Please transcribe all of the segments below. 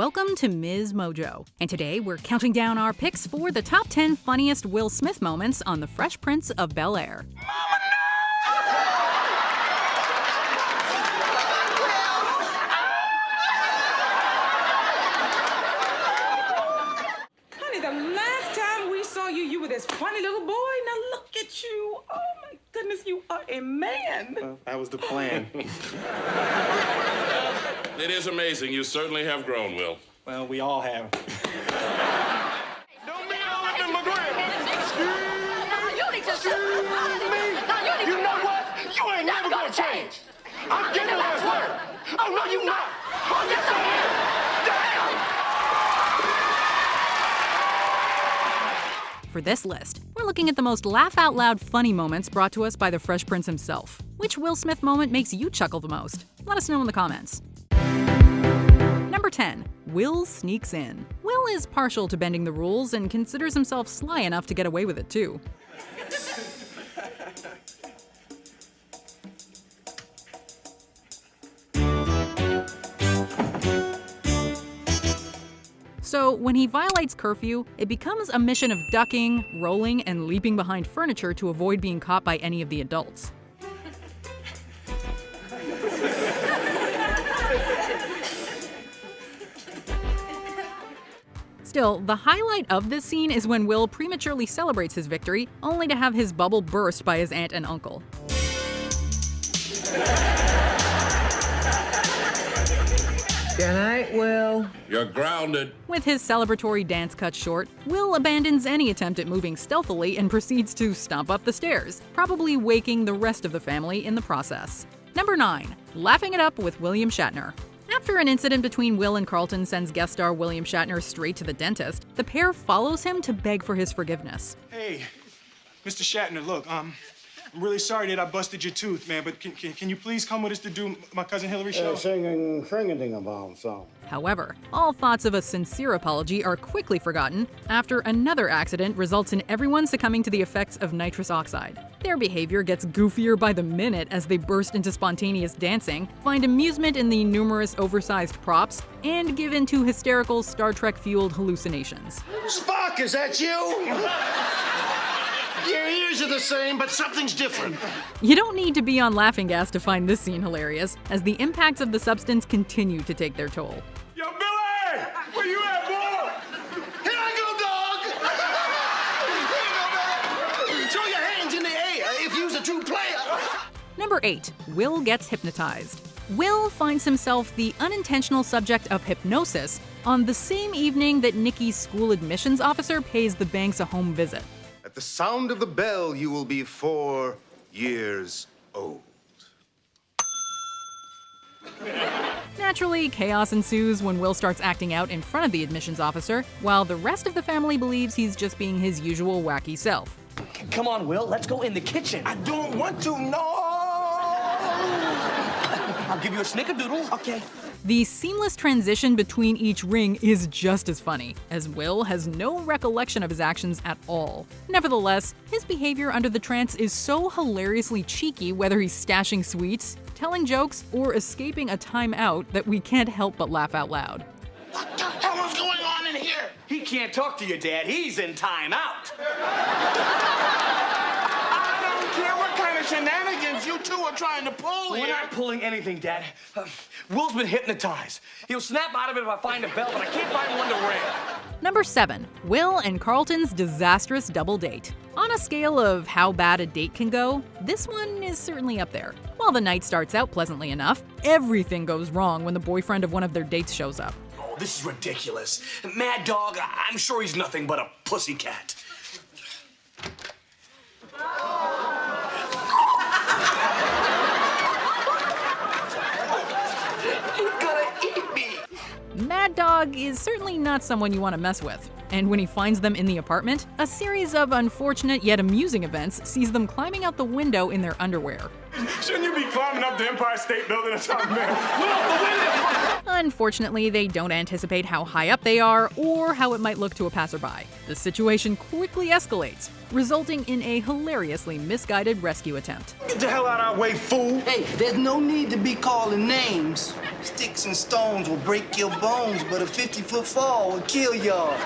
Welcome to MsMojo, and today we're counting down our picks for the top 10 funniest Will Smith moments on the Fresh Prince of Bel-Air. Honey, the last time we saw you, you were this funny little boy. Now look at you. Oh my goodness, you are a man. Well, that was the plan. It is amazing. You certainly have grown, Will. Well, we all have. Don't be all up in my grill. You need to excuse me. You know what? You ain't never gonna change. I'm getting the last word. Oh, no, you not. Oh, yes, I am. Damn. For this list, we're looking at the most laugh-out-loud funny moments brought to us by the Fresh Prince himself. Which Will Smith moment makes you chuckle the most? Let us know in the comments. Number 10. Will sneaks in. Will is partial to bending the rules and considers himself sly enough to get away with it too. So when he violates curfew, it becomes a mission of ducking, rolling, and leaping behind furniture to avoid being caught by any of the adults. Still, the highlight of this scene is when Will prematurely celebrates his victory, only to have his bubble burst by his aunt and uncle. Good night, Will. You're grounded. With his celebratory dance cut short, Will abandons any attempt at moving stealthily and proceeds to stomp up the stairs, probably waking the rest of the family in the process. Number 9. Laughing it up with William Shatner. After an incident between Will and Carlton sends guest star William Shatner straight to the dentist, the pair follows him to beg for his forgiveness. Hey, Mr. Shatner, look, I'm really sorry that I busted your tooth, man, but can you please come with us to do my cousin Hillary's show? Singing Ring-a-Ding-a-Bong song. However, all thoughts of a sincere apology are quickly forgotten after another accident results in everyone succumbing to the effects of nitrous oxide. Their behavior gets goofier by the minute as they burst into spontaneous dancing, find amusement in the numerous oversized props, and give in to hysterical Star Trek-fueled hallucinations. Spock, is that you? Your ears are the same, but something's different. You don't need to be on laughing gas to find this scene hilarious, as the impacts of the substance continue to take their toll. Yo, BelAir, where you at, boy? Here I go, dog! Here you go, man. Throw your hands in the air if you's a true player. Number 8. Will gets hypnotized. Will finds himself the unintentional subject of hypnosis on the same evening that Nikki's school admissions officer pays the Banks a home visit. At the sound of the bell, you will be 4 years old. Naturally, chaos ensues when Will starts acting out in front of the admissions officer, while the rest of the family believes he's just being his usual wacky self. Come on, Will. Let's go in the kitchen. I don't want to, no! I'll give you a snickerdoodle. Okay. The seamless transition between each ring is just as funny, as Will has no recollection of his actions at all. Nevertheless, his behavior under the trance is so hilariously cheeky, whether he's stashing sweets, telling jokes, or escaping a timeout, that we can't help but laugh out loud. What the hell is going on in here? He can't talk to you, Dad. He's in timeout. I don't care what kind of shenanigans you two are trying to pull We're here. not pulling anything, Dad. Will's been hypnotized. He'll snap out of it if I find a bell, but I can't find one to ring. Number 7. Will and Carlton's disastrous double date. On a scale of how bad a date can go, this one is certainly up there. While the night starts out pleasantly enough, everything goes wrong when the boyfriend of one of their dates shows up. Oh, this is ridiculous. Mad Dog, I'm sure he's nothing but a pussycat. Mad Dog is certainly not someone you want to mess with. And when he finds them in the apartment, a series of unfortunate yet amusing events sees them climbing out the window in their underwear. Shouldn't you be climbing up the Empire State Building or something, man? Look out the window! Unfortunately, they don't anticipate how high up they are or how it might look to a passerby. The situation quickly escalates, resulting in a hilariously misguided rescue attempt. Get the hell out of our way, fool. Hey, there's no need to be calling names. Sticks and stones will break your bones, but a 50-foot fall will kill y'all.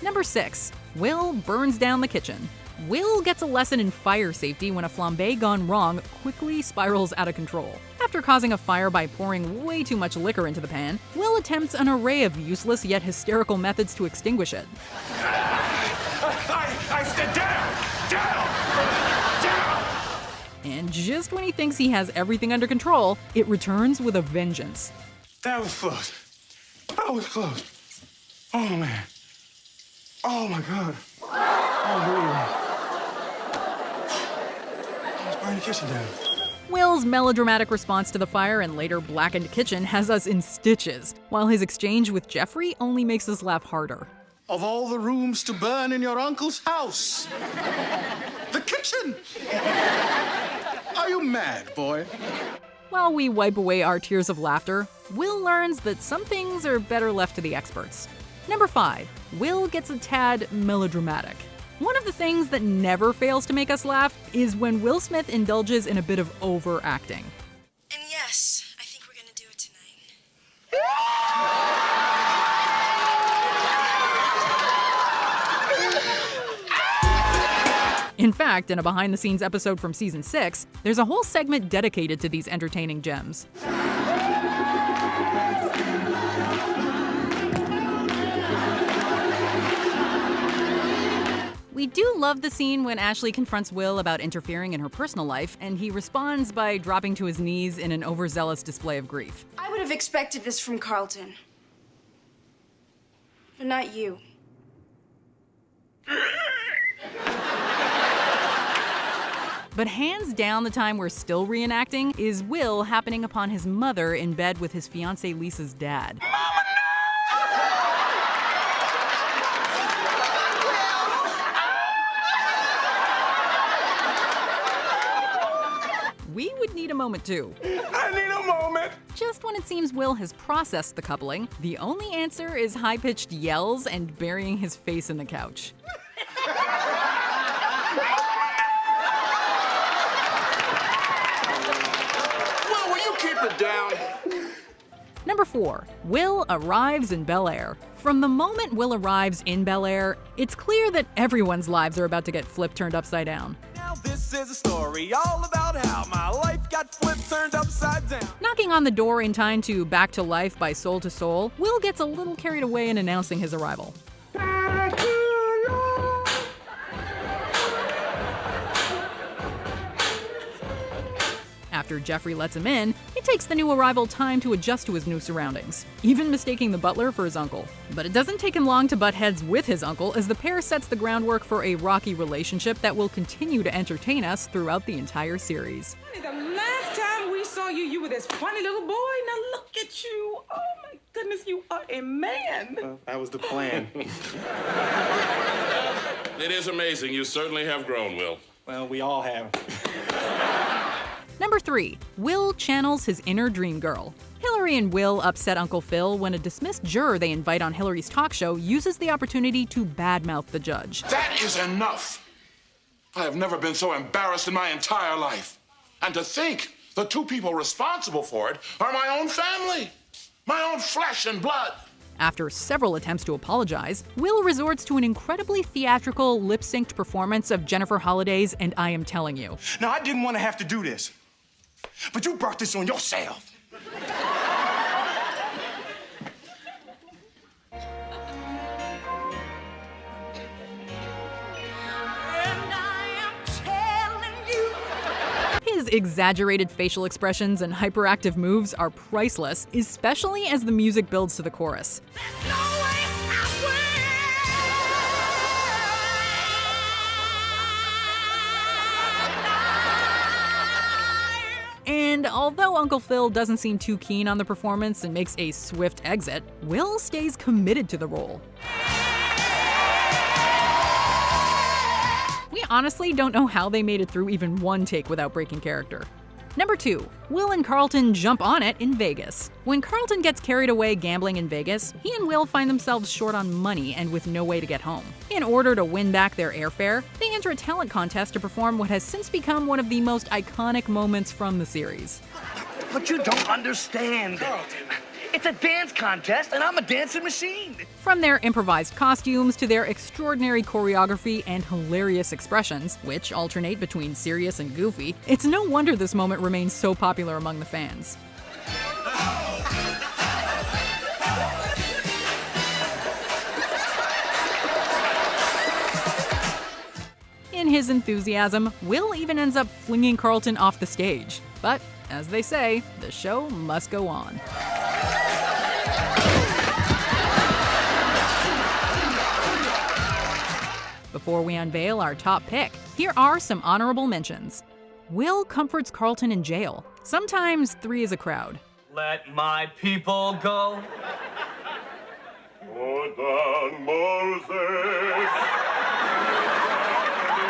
Number 6. Will burns down the kitchen. Will gets a lesson in fire safety when a flambe gone wrong quickly spirals out of control. After causing a fire by pouring way too much liquor into the pan, Will attempts an array of useless yet hysterical methods to extinguish it. I said down! And just when he thinks he has everything under control, it returns with a vengeance. That was close. That was close. Oh, man. Oh, my God. Oh, really? Let's burn the kitchen down. Will's melodramatic response to the fire and later blackened kitchen has us in stitches, while his exchange with Jeffrey only makes us laugh harder. Of all the rooms to burn in your uncle's house, the kitchen! Are you mad, boy? While we wipe away our tears of laughter, Will learns that some things are better left to the experts. Number 5. Will gets a tad melodramatic. One of the things that never fails to make us laugh is when Will Smith indulges in a bit of overacting. And yes, I think we're gonna do it tonight. In fact, in a behind-the-scenes episode from season 6, there's a whole segment dedicated to these entertaining gems. We do love the scene when Ashley confronts Will about interfering in her personal life, and he responds by dropping to his knees in an overzealous display of grief. I would have expected this from Carlton. But not you. But hands down, the time we're still reenacting is Will happening upon his mother in bed with his fiancée Lisa's dad. Mama, We would need a moment too. I need a moment. Just when it seems Will has processed the coupling, the only answer is high-pitched yells and burying his face in the couch. Will you keep it down? Number 4. Will arrives in BelAir. From the moment Will arrives in BelAir, it's clear that everyone's lives are about to get flipped turned upside down. Now this is a story all about how my life got flipped turned upside down. Knocking on the door in time to Back to Life by Soul to Soul, Will gets a little carried away in announcing his arrival. After Jeffrey lets him in, it takes the new arrival time to adjust to his new surroundings, even mistaking the butler for his uncle. But it doesn't take him long to butt heads with his uncle as the pair sets the groundwork for a rocky relationship that will continue to entertain us throughout the entire series. The last time we saw you, you were this funny little boy. Now look at you. Oh my goodness, you are a man. That was the plan. It is amazing. You certainly have grown, Will. Well, we all have. Number 3. Will channels his inner Dreamgirl. Hillary and Will upset Uncle Phil when a dismissed juror they invite on Hillary's talk show uses the opportunity to badmouth the judge. That is enough. I have never been so embarrassed in my entire life. And to think the two people responsible for it are my own family, my own flesh and blood. After several attempts to apologize, Will resorts to an incredibly theatrical, lip-synced performance of Jennifer Holliday's And I Am Telling You. Now, I didn't want to have to do this, but you brought this on yourself. His exaggerated facial expressions and hyperactive moves are priceless, especially as the music builds to the chorus. And although Uncle Phil doesn't seem too keen on the performance and makes a swift exit, Will stays committed to the role. We honestly don't know how they made it through even one take without breaking character. Number 2. Will and Carlton jump on it in Vegas. When Carlton gets carried away gambling in Vegas, he and Will find themselves short on money and with no way to get home. In order to win back their airfare, they enter a talent contest to perform what has since become one of the most iconic moments from the series. But you don't understand. Carlton. It's a dance contest, and I'm a dancing machine. From their improvised costumes to their extraordinary choreography and hilarious expressions, which alternate between serious and goofy, it's no wonder this moment remains so popular among the fans. In his enthusiasm, Will even ends up flinging Carlton off the stage. But, as they say, the show must go on. Before we unveil our top pick, here are some honorable mentions. Will comforts Carlton in jail. Sometimes 3 is a crowd. Let my people go. Put down Moses.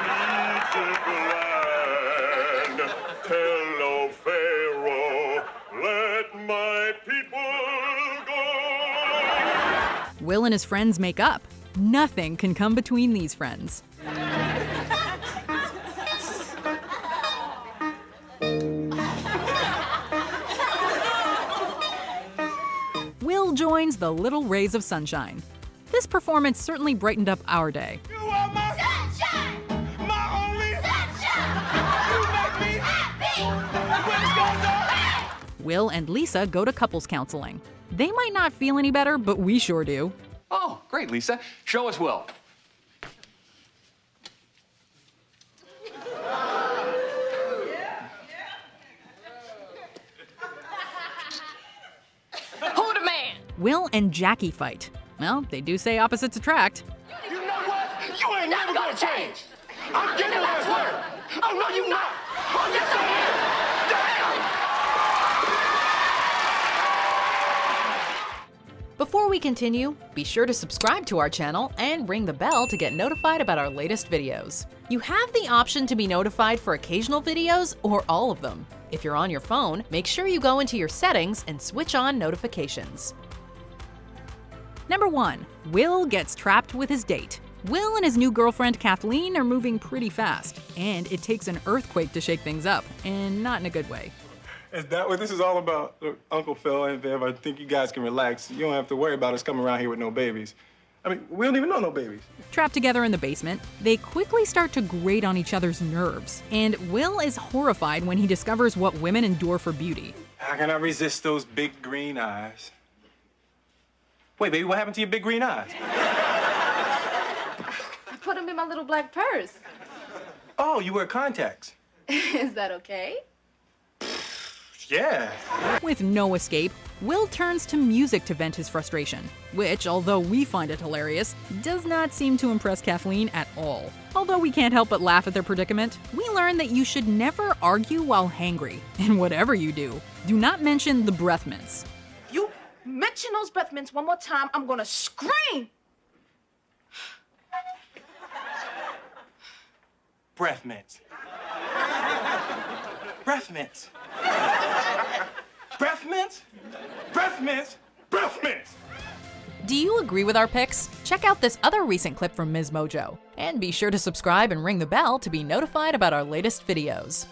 Egypt land. Tell Pharaoh, let my people go. Will and his friends make up. Nothing can come between these friends. Will joins the Little Rays of Sunshine. This performance certainly brightened up our day. You are my Sunshine! my only Sunshine! You make me Happy! What's going on? Will and Lisa go to couples counseling. They might not feel any better, but we sure do. Oh, great, Lisa. Show us Will. Who the man? Will and Jackie fight. Well, they do say opposites attract. You know what? You ain't never gonna change. I'm getting the last word. Oh, no, you not. Oh, yes, I am. Damn! Before we continue, be sure to subscribe to our channel and ring the bell to get notified about our latest videos. You have the option to be notified for occasional videos or all of them. If you're on your phone, make sure you go into your settings and switch on notifications. Number 1. Will gets trapped with his date. Will and his new girlfriend Kathleen are moving pretty fast, and it takes an earthquake to shake things up, and not in a good way. Is that what this is all about? Look, Uncle Phil and Bev, I think you guys can relax. You don't have to worry about us coming around here with no babies. I mean, we don't even know no babies. Trapped together in the basement, they quickly start to grate on each other's nerves, and Will is horrified when he discovers what women endure for beauty. How can I resist those big green eyes? Wait, baby, what happened to your big green eyes? I put them in my little black purse. Oh, you wear contacts. Is that okay? Yeah. With no escape, Will turns to music to vent his frustration, which, although we find it hilarious, does not seem to impress Kathleen at all. Although we can't help but laugh at their predicament, we learn that you should never argue while hangry, and whatever you do, do not mention the breath mints. You mention those breath mints one more time, I'm gonna scream. Breath mints. Breath mints. Breath mints? Breath mints? Breath mints! Do you agree with our picks? Check out this other recent clip from MsMojo, and be sure to subscribe and ring the bell to be notified about our latest videos.